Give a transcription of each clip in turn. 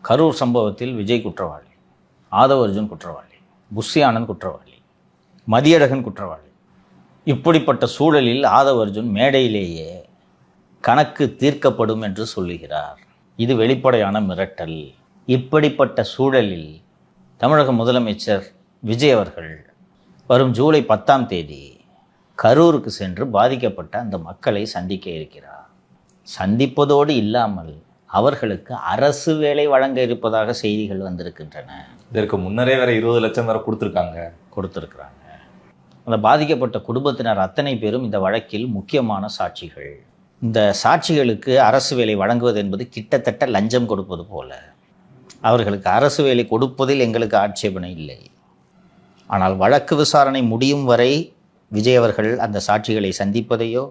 கரூர் சம்பவத்தில் விஜய் குற்றவாளி, ஆதவ் அர்ஜுன் குற்றவாளி, புஷி ஆனந்த் குற்றவாளி, மதியழகன் குற்றவாளி. இப்படிப்பட்ட சூழலில் ஆதவ் அர்ஜுன் மேடையிலேயே கணக்கு தீர்க்கப்படும் என்று சொல்லுகிறார். இது வெளிப்படையான மிரட்டல். இப்படிப்பட்ட சூழலில் தமிழக முதலமைச்சர் விஜய் அவர்கள் வரும் ஜூலை 10ஆம் தேதி கரூருக்கு சென்று பாதிக்கப்பட்ட அந்த மக்களை சந்திக்க இருக்கிறார். சந்திப்பதோடு இல்லாமல் அவர்களுக்கு அரசு வேலை வழங்க இருப்பதாக செய்திகள் வந்திருக்கின்றன. இதற்கு முன்னரே வேற 20 லட்சம் வேற கொடுத்துருக்குறாங்க. அந்த பாதிக்கப்பட்ட குடும்பத்தினர் அத்தனை பேரும் இந்த வழக்கில் முக்கியமான சாட்சிகள். இந்த சாட்சிகளுக்கு அரசு வேலை வழங்குவது என்பது கிட்டத்தட்ட லஞ்சம் கொடுப்பது போல. அவர்களுக்கு அரசு வேலை கொடுப்பதில் எங்களுக்கு ஆட்சேபனை இல்லை. ஆனால் வழக்கு விசாரணை முடியும் வரை விஜய் அவர்கள் அந்த சாட்சிகளை சந்திப்பதையோ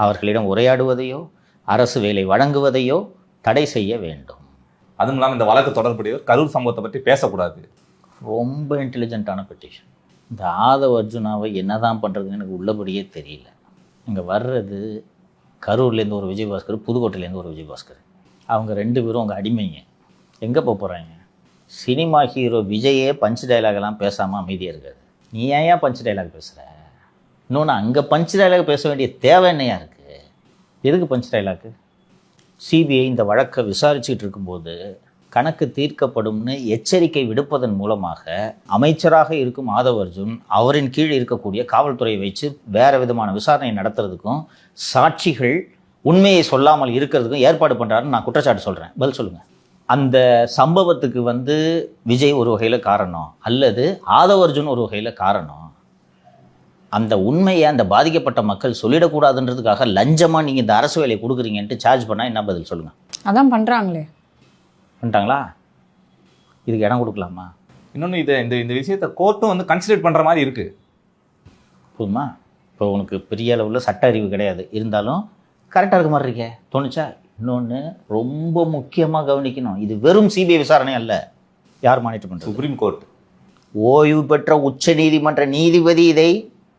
அவர்களிடம் உரையாடுவதையோ அரசு வேலை வழங்குவதையோ தடை செய்ய வேண்டும். அதுவும் இல்லாமல் இந்த வழக்கு தொடர்புடையவர் கரூர் சம்பவத்தை பற்றி பேசக்கூடாது. ரொம்ப இன்டெலிஜென்ட்டான பெட்டிஷன். இந்த ஆதவ் அர்ஜுனாவை என்னதான் பண்ணுறதுன்னு எனக்கு உள்ளபடியே தெரியல. இங்கே வர்றது கரூர்லேருந்து ஒரு விஜயபாஸ்கர், புதுக்கோட்டையிலேருந்து ஒரு விஜயபாஸ்கர். அவங்க 2 பேரும் அவங்க அடிமைங்க. எங்கே போகிறாங்க? சினிமா ஹீரோ விஜயே பஞ்ச் டைலாக்லாம் பேசாமல் அமைதியாக இருக்காது. நீ ஏன் பஞ்ச் டைலாக் பேசுகிற? இன்னொன்று, அங்கே பஞ்ச் டைலாக் பேச வேண்டிய தேவை என்னையா இருக்குது? எதுக்கு பஞ்ச் டைலாக்கு? சிபிஐ இந்த வழக்கை விசாரிச்சுட்டு இருக்கும்போது கணக்கு தீர்க்கப்படும்னு எச்சரிக்கை விடுப்பதன் மூலமாக அமைச்சராக இருக்கும் ஆதவ் அர்ஜுன் அவரின் கீழ் இருக்கக்கூடிய காவல்துறையை வச்சு வேறு விதமான விசாரணை நடத்துறதுக்கும் சாட்சிகள் உண்மையை சொல்லாமல் இருக்கிறதுக்கும் ஏற்பாடு பண்ணுறாருன்னு நான் குற்றச்சாட்டு சொல்கிறேன். பதில் சொல்லுங்கள். அந்த சம்பவத்துக்கு விஜய் ஒரு வகையில் காரணம், அல்லது ஆதவ் அர்ஜுன் ஒரு வகையில் காரணம். அந்த உண்மையை அந்த பாதிக்கப்பட்ட மக்கள் சொல்லிடக்கூடாதுன்றதுக்காக லஞ்சமாக நீங்கள் இந்த அரசு வேலையை கொடுக்குறீங்கன்ட்டு சார்ஜ் பண்ணால் என்ன பதில் சொல்லுங்கள்? அதான் பண்ணுறாங்களே. பண்ணிட்டாங்களா? இதுக்கு இடம் கொடுக்கலாமா? இன்னொன்று, இந்த விஷயத்தை கோர்ட்டும் கன்சிடர் பண்ணுற மாதிரி இருக்குது. போதுமா? இப்போ உனக்கு பெரிய அளவில் சட்ட அறிவு கிடையாது, இருந்தாலும் கரெக்டாக இருக்க மாதிரி இருக்கே தோணுச்சா? இன்னொன்று ரொம்ப முக்கியமாக கவனிக்கணும், இது வெறும் சிபிஐ விசாரணை அல்ல. யார் மானிட்டர் பண்ணுறது? Supreme court. ஓய்வு பெற்ற உச்சநீதிமன்ற நீதிபதி இதை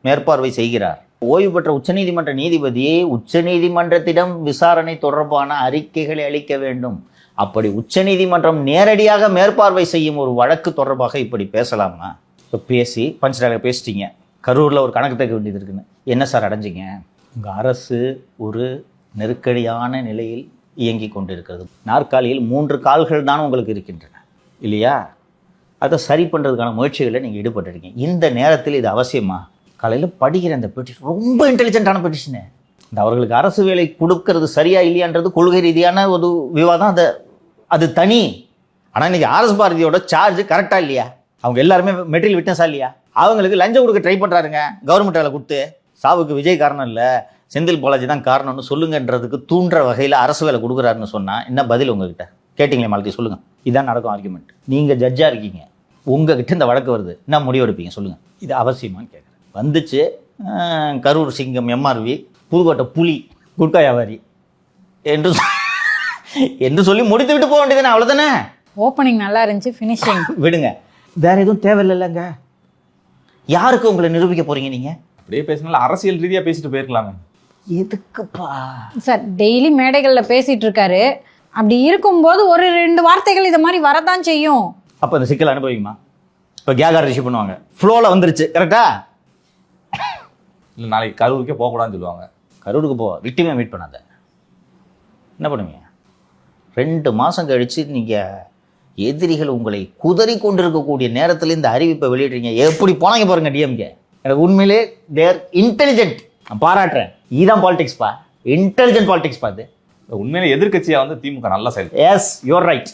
மேற்பார்வை செய்கிறார். ஓய்வு பெற்ற உச்சநீதிமன்ற நீதிபதி உச்சநீதிமன்றத்திடம் விசாரணை தொடர்பான அறிக்கைகளை அளிக்க வேண்டும். அப்படி உச்சநீதிமன்றம் நேரடியாக மேற்பார்வை செய்யும் ஒரு வழக்கு தொடர்பாக இப்படி பேசலாமா? இப்போ பேசி பஞ்சாயத்து பேசிட்டீங்க, கரூரில் ஒரு கணக்கு தக்க வேண்டியது இருக்குன்னு. என்ன சார் அடைஞ்சிங்க? உங்கள் அரசு ஒரு நெருக்கடியான நிலையில் இயங்கி கொண்டிருக்கிறது. நாற்காலியில் 3 கால்கள் தான் உங்களுக்கு இருக்கின்றன இல்லையா? அதை சரி பண்ணுறதுக்கான முயற்சிகளில் நீங்கள் ஈடுபட்டுருக்கீங்க. இந்த நேரத்தில் இது அவசியமா? காலையில் படிக்கிற அந்த பெட்டிஷன் ரொம்ப இன்டெலிஜென்ட்டான பெட்டிஷனு. இந்த அவர்களுக்கு அரசு வேலை கொடுக்கறது சரியா இல்லையான்றது கொள்கை ரீதியான ஒரு விவாதம், அது தனி. ஆனால் இன்றைக்கி ஆர்எஸ் பாரதியோட சார்ஜ் கரெக்டாக இல்லையா? அவங்க எல்லாருமே மெட்டீரியல் விட்னஸாக இல்லையா? அவங்களுக்கு லஞ்சம் கொடுக்க ட்ரை பண்ணுறாருங்க கவர்மெண்ட் வேலை கொடுத்து. சாவுக்கு விஜய் காரணம் இல்லை, செந்தில் பாலாஜி தான் காரணம்னு சொல்லுங்கன்றதுக்கு தூண்டுற வகையில் அரசு வேலை கொடுக்குறாருன்னு சொன்னால் என்ன பதில் உங்ககிட்ட? கேட்டிங்களே மாலத்தி, சொல்லுங்கள். இதான் நடக்கும் ஆர்குமெண்ட். நீங்கள் ஜட்ஜாக இருக்கீங்க, உங்ககிட்ட இந்த வழக்கு வருது, என்ன முடிவு எடுப்பீங்க சொல்லுங்கள்? இது அவசியமானு கேட்குறேன். வந்துச்சு கரூர் சிங்கம் எம்ஆர்வி, புதுக்கோட்டை புலி, குட்கா வியாபாரி என்று சொல்லி முடித்து விட்டு போக வேண்டியதானே? அவ்வளோதானே. ஓப்பனிங் நல்லா இருந்துச்சு, ஃபினிஷிங் விடுங்க. வேற எதுவும் தேவையில்லைங்க. யாருக்கு உங்களை நிரூபிக்க போறீங்க? நீங்கள் அப்படியே பேசினாலும் அரசியல் ரீதியாக பேசிட்டு போயிருக்கலாமே. எதுக்குப்பா சார்? டெய்லி மேடைகளில் பேசிட்டு இருக்காரு. அப்படி இருக்கும்போது ஒரு 2 வார்த்தைகள் இதை மாதிரி வரதான் செய்யும். அப்போ இந்த சிக்கல் அனுபவிக்குமா? இப்போ கேகார் ரிஷி பண்ணுவாங்க, ஃப்ளோவில் வந்துருச்சு, கரெக்டா? இல்லை நாளைக்கு கரூருக்கே போகக்கூடாதுன்னு சொல்லுவாங்க. கரூருக்கு விக்டிமே மீட் பண்ணாத, என்ன பண்ணுவீங்க? 2 மாதம் கழித்து நீங்கள் எதிரிகள் உங்களை குதறி கொண்டிருக்கக்கூடிய நேரத்தில் இந்த அறிவிப்பை வெளியிடுறீங்க. எப்படி போனாங்க பாருங்க டிஎம்கே. எனக்கு உண்மையிலே தேர் இன்டெலிஜென்ட், நான் பாராட்டுறேன். இதுதான் பாலிடிக்ஸ்பா, இன்டெலிஜென்ட் பாலிடிக்ஸ் பார்த்து. உண்மையிலே எதிர்கட்சியாக திமுக நல்லா செயல். Yes, you're right.